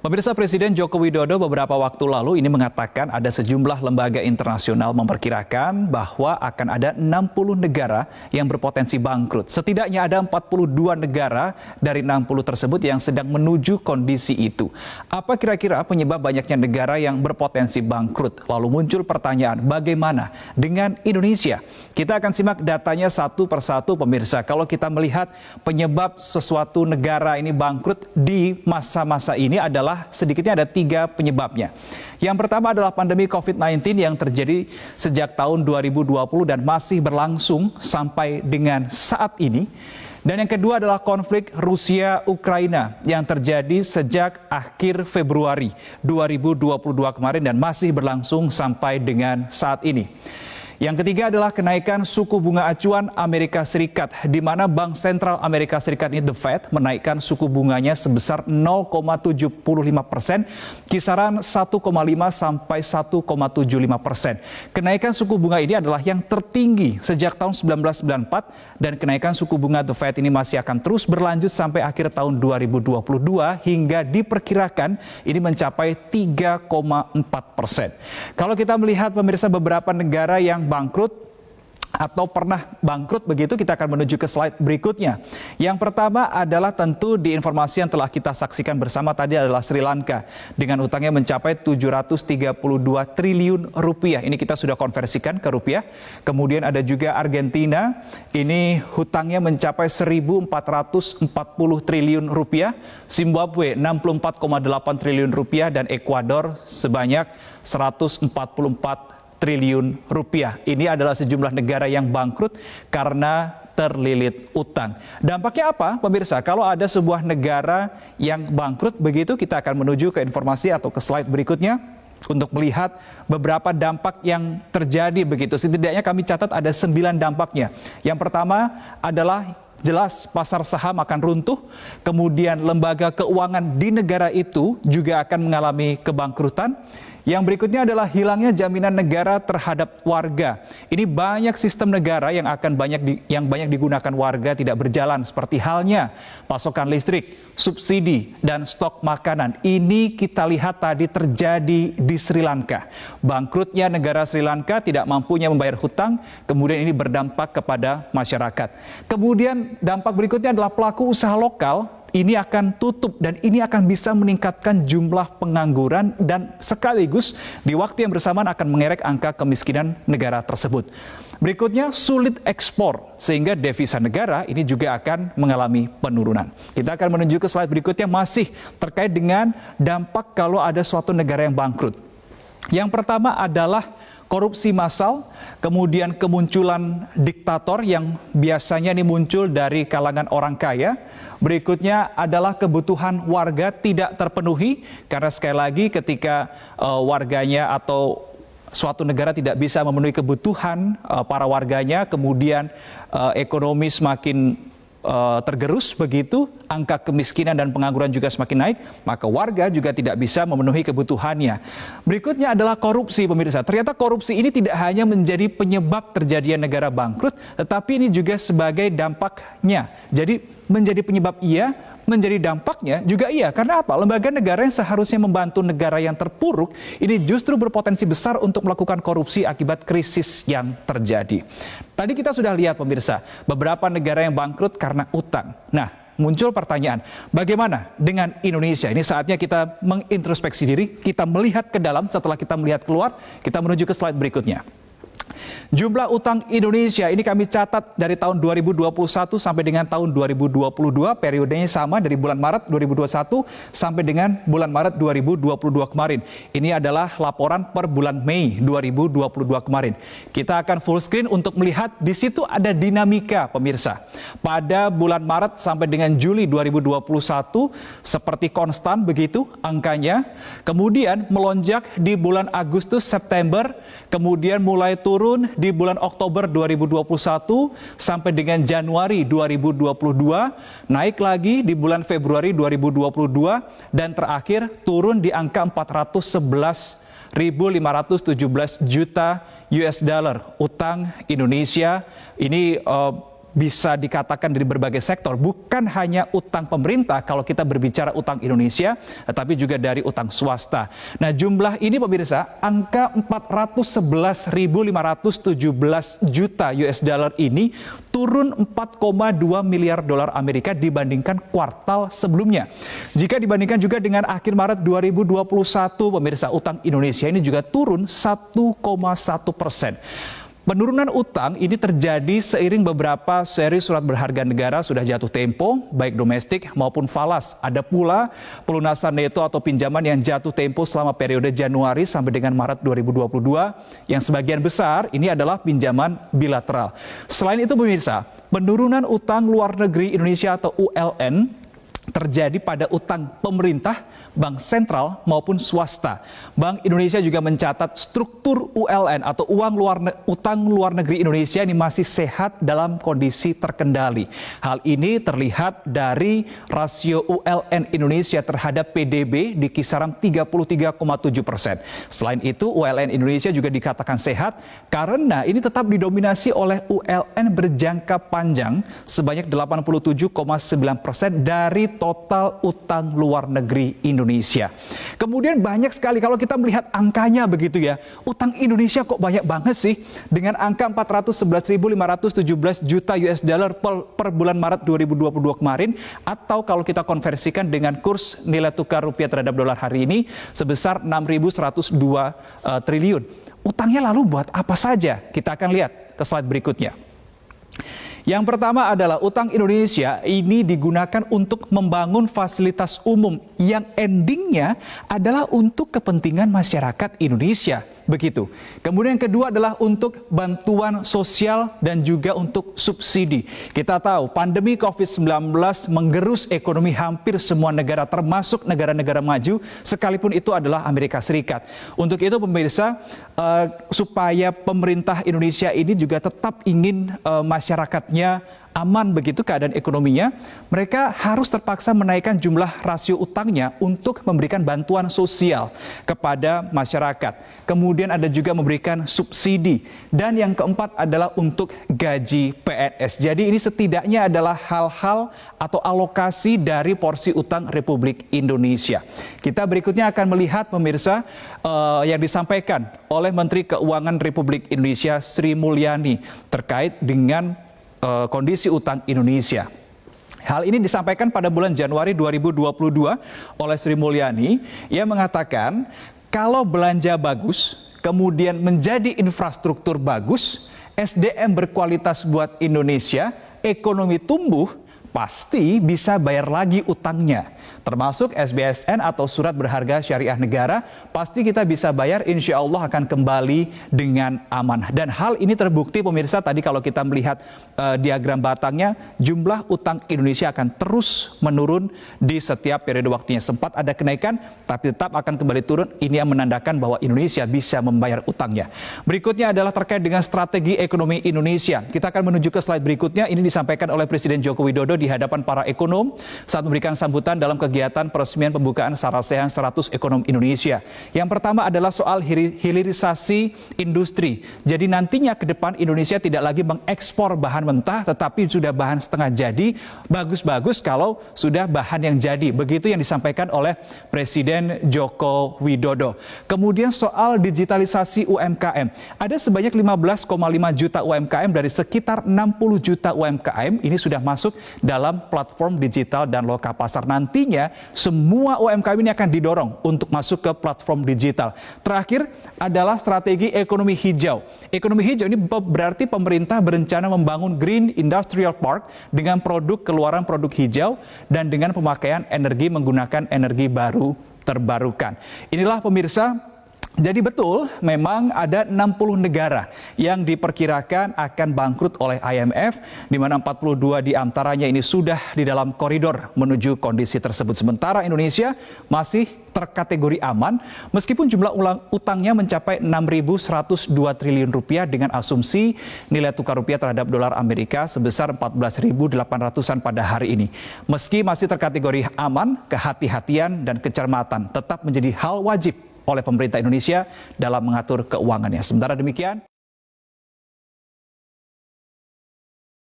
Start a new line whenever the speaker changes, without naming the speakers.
Pemirsa, Presiden Joko Widodo beberapa waktu lalu ini mengatakan ada sejumlah lembaga internasional memperkirakan bahwa akan ada 60 negara yang berpotensi bangkrut. Setidaknya ada 42 negara dari 60 tersebut yang sedang menuju kondisi itu. Apa kira-kira penyebab banyaknya negara yang berpotensi bangkrut? Lalu muncul pertanyaan, bagaimana dengan Indonesia? Kita akan simak datanya satu persatu, pemirsa. Kalau kita melihat penyebab sesuatu negara ini bangkrut di masa-masa ini adalah sedikitnya ada 3 penyebabnya. Yang pertama adalah pandemi COVID-19 yang terjadi sejak tahun 2020 dan masih berlangsung sampai dengan saat ini. Dan yang kedua adalah konflik Rusia-Ukraina yang terjadi sejak akhir Februari 2022 kemarin dan masih berlangsung sampai dengan saat ini. Yang ketiga adalah kenaikan suku bunga acuan Amerika Serikat, di mana Bank Sentral Amerika Serikat ini, The Fed, menaikkan suku bunganya sebesar 0,75%, kisaran 1,5 sampai 1,75%. Kenaikan suku bunga ini adalah yang tertinggi sejak tahun 1994, dan kenaikan suku bunga The Fed ini masih akan terus berlanjut sampai akhir tahun 2022 hingga diperkirakan ini mencapai 3,4%. Kalau kita melihat, pemirsa, beberapa negara yang bangkrut atau pernah bangkrut begitu, kita akan menuju ke slide berikutnya. Yang pertama adalah tentu di informasi yang telah kita saksikan bersama tadi adalah Sri Lanka dengan utangnya mencapai 732 triliun rupiah. Ini kita sudah konversikan ke rupiah. Kemudian ada juga Argentina, ini hutangnya mencapai 1.440 triliun rupiah. Zimbabwe 64,8 triliun rupiah dan Ekuador sebanyak 144 triliun rupiah. Ini adalah sejumlah negara yang bangkrut karena terlilit utang. Dampaknya apa, pemirsa? Kalau ada sebuah negara yang bangkrut begitu, kita akan menuju ke informasi atau ke slide berikutnya untuk melihat beberapa dampak yang terjadi begitu. Setidaknya kami catat ada 9 dampaknya. Yang pertama adalah jelas pasar saham akan runtuh, kemudian lembaga keuangan di negara itu juga akan mengalami kebangkrutan. Yang berikutnya adalah hilangnya jaminan negara terhadap warga. Ini banyak sistem negara yang akan banyak digunakan warga tidak berjalan, seperti halnya pasokan listrik, subsidi, dan stok makanan. Ini kita lihat tadi terjadi di Sri Lanka. Bangkrutnya negara Sri Lanka, tidak mampunya membayar hutang, kemudian ini berdampak kepada masyarakat. Kemudian dampak berikutnya adalah pelaku usaha lokal ini akan tutup dan ini akan bisa meningkatkan jumlah pengangguran dan sekaligus di waktu yang bersamaan akan mengerek angka kemiskinan negara tersebut. Berikutnya, sulit ekspor sehingga devisa negara ini juga akan mengalami penurunan. Kita akan menuju ke slide berikutnya masih terkait dengan dampak kalau ada suatu negara yang bangkrut. Yang pertama adalah korupsi massal, kemudian kemunculan diktator yang biasanya ini muncul dari kalangan orang kaya. Berikutnya adalah kebutuhan warga tidak terpenuhi, karena sekali lagi ketika warganya atau suatu negara tidak bisa memenuhi kebutuhan para warganya, kemudian ekonomi semakin tergerus begitu, angka kemiskinan dan pengangguran juga semakin naik, maka warga juga tidak bisa memenuhi kebutuhannya. Berikutnya adalah korupsi, pemirsa. Ternyata korupsi ini tidak hanya menjadi penyebab terjadinya negara bangkrut, tetapi ini juga sebagai dampaknya. Jadi menjadi penyebab iya, menjadi dampaknya juga iya. Karena apa? Lembaga negara yang seharusnya membantu negara yang terpuruk ini justru berpotensi besar untuk melakukan korupsi akibat krisis yang terjadi. Tadi kita sudah lihat, pemirsa, beberapa negara yang bangkrut karena utang. Nah, muncul pertanyaan, bagaimana dengan Indonesia? Ini saatnya kita mengintrospeksi diri, kita melihat ke dalam. Setelah kita melihat keluar, kita menuju ke slide berikutnya. Jumlah utang Indonesia ini kami catat dari tahun 2021 sampai dengan tahun 2022, periodenya sama dari bulan Maret 2021 sampai dengan bulan Maret 2022 kemarin. Ini adalah laporan per bulan Mei 2022 kemarin. Kita akan full screen untuk melihat di situ ada dinamika, pemirsa. Pada bulan Maret sampai dengan Juli 2021 seperti konstan begitu angkanya, kemudian melonjak di bulan Agustus September, kemudian mulai turun di bulan Oktober 2021 sampai dengan Januari 2022, naik lagi di bulan Februari 2022, dan terakhir turun di angka 411.517 juta US dollar utang Indonesia. Ini bisa dikatakan dari berbagai sektor, bukan hanya utang pemerintah kalau kita berbicara utang Indonesia, tetapi juga dari utang swasta. Nah, jumlah ini pemirsa, angka 411.517 juta US dollar ini turun 4,2 miliar dolar Amerika dibandingkan kuartal sebelumnya. Jika dibandingkan juga dengan akhir Maret 2021, pemirsa, utang Indonesia ini juga turun 1,1%. Penurunan utang ini terjadi seiring beberapa seri surat berharga negara sudah jatuh tempo, baik domestik maupun falas. Ada pula pelunasan neto atau pinjaman yang jatuh tempo selama periode Januari sampai dengan Maret 2022, yang sebagian besar ini adalah pinjaman bilateral. Selain itu pemirsa, penurunan utang luar negeri Indonesia atau ULN terjadi pada utang pemerintah, bank sentral maupun swasta. Bank Indonesia juga mencatat struktur ULN atau utang luar negeri Indonesia ini masih sehat dalam kondisi terkendali. Hal ini terlihat dari rasio ULN Indonesia terhadap PDB di kisaran 33,7%. Selain itu, ULN Indonesia juga dikatakan sehat karena ini tetap didominasi oleh ULN berjangka panjang sebanyak 87,9% dari total utang luar negeri Indonesia. Kemudian banyak sekali kalau kita melihat angkanya begitu ya. Utang Indonesia kok banyak banget sih dengan angka 411.517 juta US dollar per bulan Maret 2022 kemarin, atau kalau kita konversikan dengan kurs nilai tukar rupiah terhadap dolar hari ini sebesar 6.102 triliun. Utangnya lalu buat apa saja? Kita akan lihat ke slide berikutnya. Yang pertama adalah utang Indonesia ini digunakan untuk membangun fasilitas umum yang endingnya adalah untuk kepentingan masyarakat Indonesia. Begitu. Kemudian yang kedua adalah untuk bantuan sosial dan juga untuk subsidi. Kita tahu pandemi COVID-19 menggerus ekonomi hampir semua negara, termasuk negara-negara maju, sekalipun itu adalah Amerika Serikat. Untuk itu pemirsa, supaya pemerintah Indonesia ini juga tetap ingin masyarakatnya aman begitu keadaan ekonominya, mereka harus terpaksa menaikkan jumlah rasio utangnya untuk memberikan bantuan sosial kepada masyarakat. Kemudian ada juga memberikan subsidi. Dan yang keempat adalah untuk gaji PNS. Jadi ini setidaknya adalah hal-hal atau alokasi dari porsi utang Republik Indonesia. Kita berikutnya akan melihat pemirsa yang disampaikan oleh Menteri Keuangan Republik Indonesia Sri Mulyani terkait dengan kondisi utang Indonesia. Hal ini disampaikan pada bulan Januari 2022 oleh Sri Mulyani. Ia mengatakan kalau belanja bagus, kemudian menjadi infrastruktur bagus, SDM berkualitas buat Indonesia, ekonomi tumbuh, pasti bisa bayar lagi utangnya. Termasuk SBSN atau surat berharga syariah negara, pasti kita bisa bayar, insya Allah akan kembali dengan aman. Dan hal ini terbukti pemirsa, tadi kalau kita melihat diagram batangnya, jumlah utang Indonesia akan terus menurun di setiap periode waktunya. Sempat ada kenaikan, tapi tetap akan kembali turun. Ini yang menandakan bahwa Indonesia bisa membayar utangnya. Berikutnya adalah terkait dengan strategi ekonomi Indonesia. Kita akan menuju ke slide berikutnya. Ini disampaikan oleh Presiden Joko Widodo di hadapan para ekonom saat memberikan sambutan dalam kegiatan peresmian pembukaan Sarasehan 100 Ekonom Indonesia. Yang pertama adalah soal hilirisasi industri. Jadi nantinya ke depan Indonesia tidak lagi mengekspor bahan mentah, tetapi sudah bahan setengah jadi. Bagus-bagus kalau sudah bahan yang jadi. Begitu yang disampaikan oleh Presiden Joko Widodo. Kemudian soal digitalisasi UMKM. Ada sebanyak 15,5 juta UMKM dari sekitar 60 juta UMKM ini sudah masuk dalam platform digital dan loka pasar. Nantinya semua UMKM ini akan didorong untuk masuk ke platform digital. Terakhir adalah strategi ekonomi hijau. Ekonomi hijau ini berarti pemerintah berencana membangun Green Industrial Park dengan produk keluaran produk hijau dan dengan pemakaian energi menggunakan energi baru terbarukan. Inilah pemirsa. Jadi betul, memang ada 60 negara yang diperkirakan akan bangkrut oleh IMF, di mana 42 diantaranya ini sudah di dalam koridor menuju kondisi tersebut. Sementara Indonesia masih terkategori aman, meskipun jumlah utangnya mencapai 6.102 triliun rupiah dengan asumsi nilai tukar rupiah terhadap dolar Amerika sebesar 14.800-an pada hari ini. Meski masih terkategori aman, kehati-hatian dan kecermatan tetap menjadi hal wajib oleh pemerintah Indonesia dalam mengatur keuangannya. Sementara demikian,